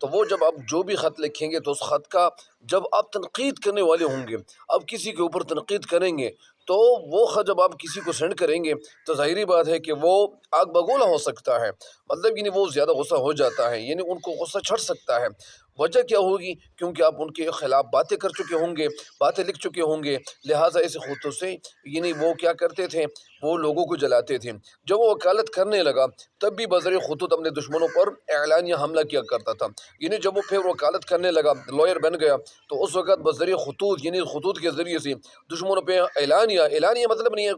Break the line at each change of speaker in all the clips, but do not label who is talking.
تو وہ جب آپ جو بھی خط لکھیں گے تو اس خط کا جب آپ تنقید کرنے والے ہوں گے، آپ کسی کے اوپر تنقید کریں گے، تو وہ خط جب آپ کسی کو سینڈ کریں گے تو ظاہری بات ہے کہ وہ آگ بگولا ہو سکتا ہے، مطلب یعنی وہ زیادہ غصہ ہو جاتا ہے، یعنی ان کو غصہ چڑھ سکتا ہے۔ وجہ کیا ہوگی؟ کیونکہ آپ ان کے خلاف باتیں کر چکے ہوں گے، باتیں لکھ چکے ہوں گے، لہٰذا اس خطوں سے یعنی وہ کیا کرتے تھے، وہ لوگوں کو جلاتے تھے۔ جب وہ وکالت کرنے لگا تب بھی بذریعہ خطوط اپنے دشمنوں پر اعلانیہ حملہ کیا کرتا تھا، یعنی جب وہ پھر وکالت کرنے لگا، لائر بن گیا، تو اس وقت بذریعہ خطوط یعنی خطوط کے ذریعے سے دشمنوں پہ اعلانیہ مطلب نہیں ہے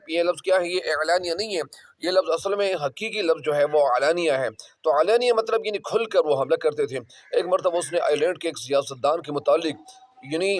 یہ لفظ کیا ہے، یہ اعلانیہ نہیں ہے، یہ لفظ اصل میں حقیقی لفظ جو ہے وہ علانیہ ہے۔ تو علانیہ مطلب یعنی کھل کر وہ حملہ کرتے تھے۔ ایک مرتبہ اس نے آئرلینڈ کے ایک سیاستدان کے متعلق یعنی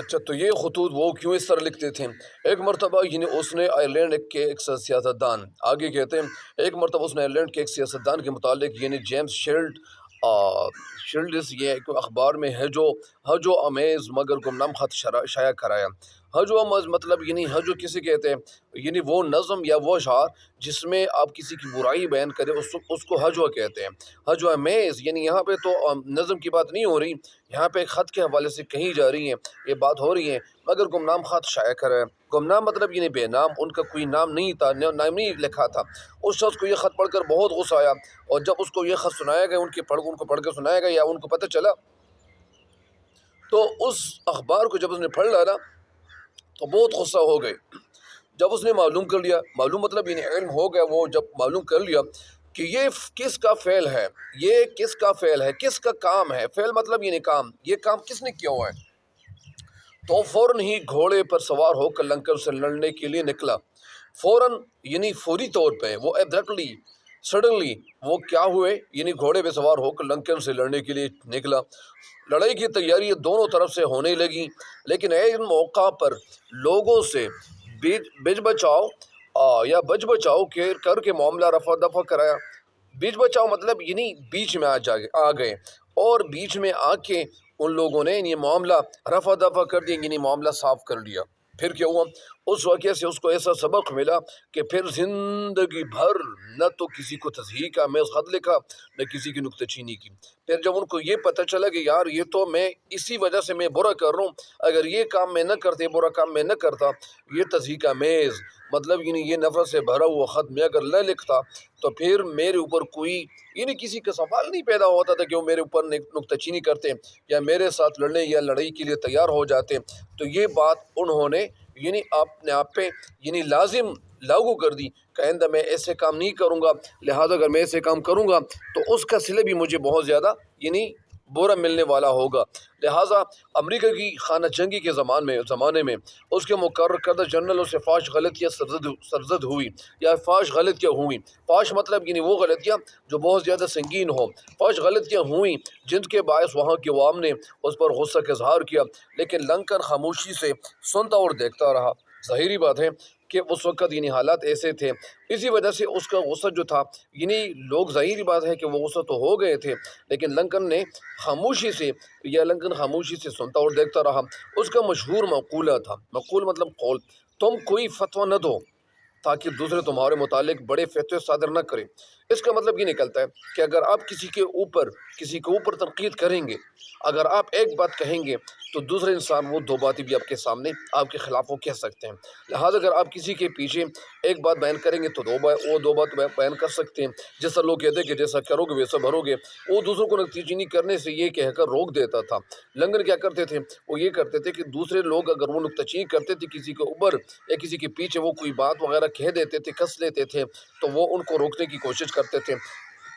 اچھا، تو یہ خطوط وہ کیوں اس طرح لکھتے تھے؟ ایک مرتبہ یعنی اس نے آئرلینڈ کے ایک سیاستدان، آگے کہتے ہیں ایک مرتبہ اس نے آئرلینڈ کے ایک سیاستدان کے متعلق یعنی جیمز شیلڈس یہ ایک اخبار میں ہجو امیز مگر گمنام خط شائع کرایا۔ ہجو امیز مطلب یعنی ہجو کسے کہتے ہیں؟ یعنی وہ نظم یا وہ اشعار جس میں آپ کسی کی برائی بیان کریں اس کو ہجو کہتے ہیں۔ ہجو امیز یعنی یہاں پہ تو نظم کی بات نہیں ہو رہی، یہاں پہ ایک خط کے حوالے سے کہیں جا رہی ہیں، یہ بات ہو رہی ہے مگر گمنام خط شائع کرایا۔ گمنام مطلب یعنی بے نام، ان کا کوئی نام نہیں تھا، نام نہیں لکھا تھا۔ اس شخص کو یہ خط پڑھ کر بہت غصہ آیا، اور جب اس کو یہ خط سنایا گیا، ان کو پڑھ کر سنایا گیا یا ان کو پتہ چلا، تو اس اخبار کو جب اس نے پڑھ لانا تو بہت غصہ ہو گئے۔ جب اس نے معلوم کر لیا، معلوم مطلب یعنی علم ہو گیا، وہ جب معلوم کر لیا کہ یہ کس کا فعل ہے، یہ کس کا فعل ہے، کس کا کام ہے، فعل مطلب یعنی کام، یہ کام کس نے کیا ہوا ہے، تو فوراً ہی گھوڑے پر سوار ہو کر لنکن سے لڑنے کے لیے نکلا۔ فوراً یعنی فوری طور پہ، وہ ایبریکٹلی سڈنلی وہ کیا ہوئے، یعنی گھوڑے پہ سوار ہو کر لنکن سے لڑنے کے لیے نکلا۔ لڑائی کی تیاری دونوں طرف سے ہونے لگی، لیکن ایک موقع پر لوگوں سے بچ بچاؤ کر کے معاملہ رفع دفع کرایا۔ بیچ بچاؤ مطلب یعنی بیچ میں آ گئے، اور بیچ میں آ کے ان لوگوں نے یہ معاملہ رفع دفع کر دیا، یعنی معاملہ صاف کر لیا۔ پھر کیا ہوا؟ اس واقعے سے اس کو ایسا سبق ملا کہ پھر زندگی بھر نہ تو کسی کو تصحیح کا محض خط لکھا، نہ کسی کی نکتہ چینی کی۔ پھر جب ان کو یہ پتہ چلا کہ یار یہ تو میں اسی وجہ سے میں برا کر رہا ہوں، اگر یہ کام میں نہ کرتے، برا کام میں نہ کرتا، یہ تصحیح کا محض مطلب یعنی یہ نفرت سے بھرا ہوا خط میں اگر نہ لکھتا، تو پھر میرے اوپر کوئی یعنی کسی کا سوال نہیں پیدا ہوتا تھا کہ وہ میرے اوپر نکتہ چینی کرتے یا میرے ساتھ لڑنے یا لڑائی کے لیے تیار ہو جاتے۔ تو یہ بات انہوں نے یعنی اپنے آپ پہ یعنی لازم لاگو کر دی کہ آئندہ میں ایسے کام نہیں کروں گا، لہٰذا اگر میں ایسے کام کروں گا تو اس کا صلہ بھی مجھے بہت زیادہ یعنی برا ملنے والا ہوگا۔ لہٰذا امریکہ کی خانہ جنگی کے زمانے میں اس کے مقرر کردہ جنرلوں سے فاش غلطیاں سرزد ہوئی یا فاش غلطیاں ہوئیں۔ فاش مطلب یعنی وہ غلطیاں جو بہت زیادہ سنگین ہوں، فاش غلطیاں ہوئیں جن کے باعث وہاں کے عوام نے اس پر غصہ کا اظہار کیا، لیکن لنکن خاموشی سے سنتا اور دیکھتا رہا۔ ظاہری بات ہے کہ اس وقت یعنی حالات ایسے تھے، اسی وجہ سے اس کا غصہ جو تھا، یعنی لوگ ظاہری بات ہے کہ وہ غصہ تو ہو گئے تھے، لیکن لنکن نے خاموشی سے لنکن خاموشی سے سنتا اور دیکھتا رہا۔ اس کا مشہور مقولہ تھا، مقول مطلب قول، تم کوئی فتویٰ نہ دو تاکہ دوسرے تمہارے متعلق بڑے فتوے صادر نہ کریں۔ اس کا مطلب یہ نکلتا ہے کہ اگر آپ کسی کے اوپر تنقید کریں گے، اگر آپ ایک بات کہیں گے تو دوسرے انسان وہ دو باتیں بھی آپ کے سامنے آپ کے خلاف وہ کہہ سکتے ہیں۔ لہٰذا اگر آپ کسی کے پیچھے ایک بات بیان کریں گے تو وہ دو بات بیان کر سکتے ہیں۔ جیسا لوگ کہتے ہیں کہ جیسا کرو گے ویسا بھرو گے، وہ دوسروں کو نکتیجینی کرنے سے یہ کہہ کر روک دیتا تھا۔ لنگر کیا کرتے تھے؟ وہ یہ کرتے تھے کہ دوسرے لوگ اگر وہ نکتہ کرتے تھے کسی کے اوپر یا کسی کے پیچھے وہ کوئی بات وغیرہ کہہ دیتے تھے، کس لیتے تھے، تو وہ ان کو روکنے کی کوشش کرتے تھے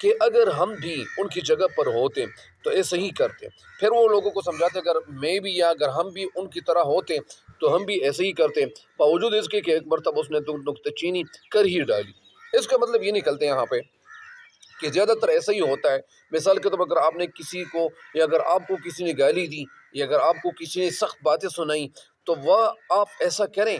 کہ اگر ہم بھی ان کی جگہ پر ہوتے تو ایسے ہی کرتے۔ پھر وہ لوگوں کو سمجھاتے اگر میں بھی یا اگر ہم بھی ان کی طرح ہوتے تو ہم بھی ایسے ہی کرتے، باوجود اس کے کہ ایک مرتبہ اس نے تو نکتہ چینی کر ہی ڈالی۔ اس کا مطلب یہ نکلتے ہیں یہاں پہ کہ زیادہ تر ایسا ہی ہوتا ہے۔ مثال کے طور پر اگر آپ نے کسی کو یا اگر آپ کو کسی نے گالی دی یا اگر آپ کو کسی نے سخت باتیں سنائیں تو وہ آپ ایسا کریں،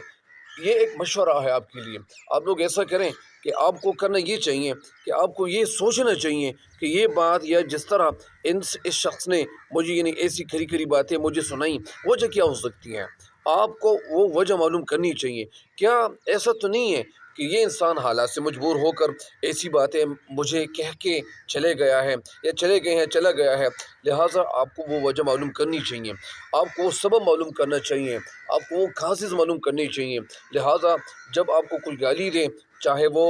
یہ ایک مشورہ ہے آپ کے لیے۔ آپ لوگ ایسا کریں کہ آپ کو کرنا یہ چاہیے کہ آپ کو یہ سوچنا چاہیے کہ یہ بات یا جس طرح اس شخص نے مجھے یعنی ایسی کھری کھری باتیں مجھے سنائیں، وجہ کیا ہو سکتی ہے؟ آپ کو وہ وجہ معلوم کرنی چاہیے۔ کیا ایسا تو نہیں ہے کہ یہ انسان حالات سے مجبور ہو کر ایسی باتیں مجھے کہہ کے چلے گیا ہے یا چلے گئے ہیں چلا گیا ہے؟ لہٰذا آپ کو وہ وجہ معلوم کرنی چاہیے، آپ کو وہ سبب معلوم کرنا چاہیے، آپ کو وہ کازز معلوم کرنی چاہیے۔ لہٰذا جب آپ کو کوئی گالی دے، چاہے وہ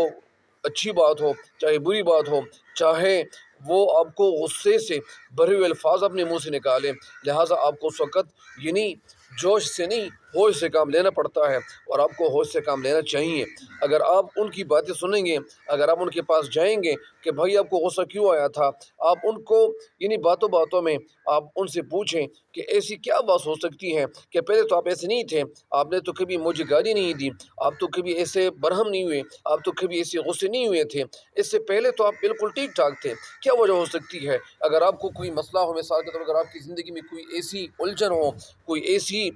اچھی بات ہو چاہے بری بات ہو، چاہے وہ آپ کو غصے سے بھرے ہوئے الفاظ اپنے منہ سے نکالے، لہٰذا آپ کو اس وقت یعنی جوش سے نہیں ہوش سے کام لینا پڑتا ہے، اور آپ کو ہوش سے کام لینا چاہیے۔ اگر آپ ان کی باتیں سنیں گے، اگر آپ ان کے پاس جائیں گے کہ بھائی آپ کو غصہ کیوں آیا تھا، آپ ان کو یعنی باتوں میں آپ ان سے پوچھیں کہ ایسی کیا بات ہو سکتی ہے کہ پہلے تو آپ ایسے نہیں تھے، آپ نے تو کبھی مجھے گالی نہیں دی، آپ تو کبھی ایسے برہم نہیں ہوئے، آپ تو کبھی ایسے غصے نہیں ہوئے تھے، اس سے پہلے تو آپ بالکل ٹھیک ٹھاک تھے، کیا وجہ ہو سکتی ہے؟ اگر آپ کو کوئی مسئلہ ہو، مثال کے طور پر اگر آپ کی زندگی میں کوئی ایسی الجھن ہو، کوئی ایسی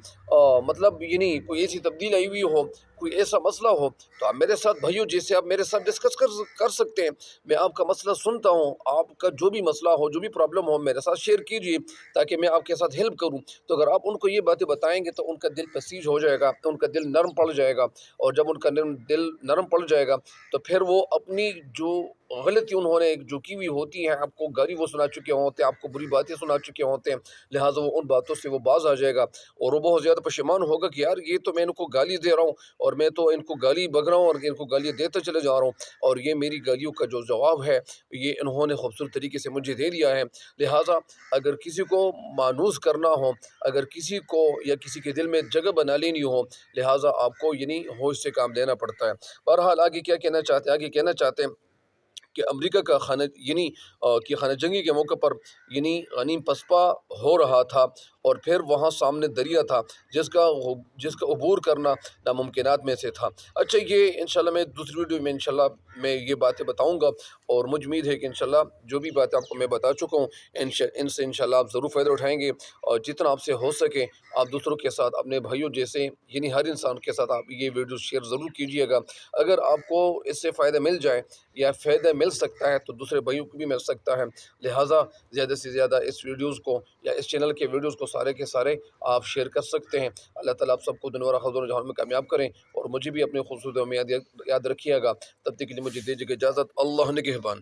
مطلب یعنی کوئی ایسی تبدیل آئی ہوئی ہو، کوئی ایسا مسئلہ ہو، تو آپ میرے ساتھ بھائیوں جیسے آپ میرے ساتھ ڈسکس کر سکتے ہیں۔ میں آپ کا مسئلہ سنتا ہوں، آپ کا جو بھی مسئلہ ہو جو بھی پرابلم ہو میرے ساتھ شیئر کیجیے تاکہ میں آپ کے ساتھ ہیلپ کروں۔ تو اگر آپ ان کو یہ باتیں بتائیں گے تو ان کا دل پسیج ہو جائے گا، ان کا دل نرم پڑ جائے گا، اور جب ان کا دل نرم پڑ جائے گا تو پھر وہ اپنی جو غلطی انہوں نے جو کی ہوئی ہوتی ہیں، آپ کو گالی وہ سنا چکے ہوتے ہیں، آپ کو بری باتیں سنا چکے ہوتے ہیں، لہٰذا وہ ان باتوں سے وہ باز آ جائے گا اور وہ بہت زیادہ پشیمان ہوگا کہ یار یہ تو میں ان کو گالی دے رہا ہوں اور میں تو ان کو گالی بک رہا ہوں اور ان کو گالیاں دیتا چلے جا رہا ہوں، اور یہ میری گالیوں کا جو جواب ہے یہ انہوں نے خوبصورت طریقے سے مجھے دے دیا ہے۔ لہٰذا اگر کسی کو مانوس کرنا ہو، اگر کسی کو یا کسی کے دل میں جگہ بنا لینی ہو، لہٰذا آپ کو یعنی ہوش سے کام لینا پڑتا ہے۔ بہرحال آگے کیا کہنا چاہتے ہیں؟ آگے کہنا چاہتے ہیں کہ امریکہ کا خانہ جنگی کے موقع پر یعنی غنیم پسپا ہو رہا تھا، اور پھر وہاں سامنے دریا تھا جس کا عبور کرنا ناممکنات میں سے تھا۔ اچھا، یہ انشاءاللہ میں دوسری ویڈیو میں انشاءاللہ میں یہ باتیں بتاؤں گا، اور مجھ امید ہے کہ انشاءاللہ جو بھی باتیں آپ کو میں بتا چکا ہوں ان سے انشاءاللہ آپ ضرور فائدہ اٹھائیں گے، اور جتنا آپ سے ہو سکے آپ دوسروں کے ساتھ، اپنے بھائیوں جیسے یعنی ہر انسان کے ساتھ آپ یہ ویڈیو شیئر ضرور کیجیے گا۔ اگر آپ کو اس سے فائدہ مل جائے یا فائدہ مل سکتا ہے تو دوسرے بھائیوں کو بھی مل سکتا ہے، لہٰذا زیادہ سے زیادہ اس ویڈیوز کو یا اس چینل کے ویڈیوز کو سارے کے سارے آپ شیئر کر سکتے ہیں۔ اللہ تعالیٰ آپ سب کو دنیا اور آخرت و جہان میں کامیاب کریں، اور مجھے بھی اپنے خوبصورت میں یاد رکھیے گا۔ تب تک کے لیے مجھے دیجیے گا اجازت۔ اللہ نگہبان۔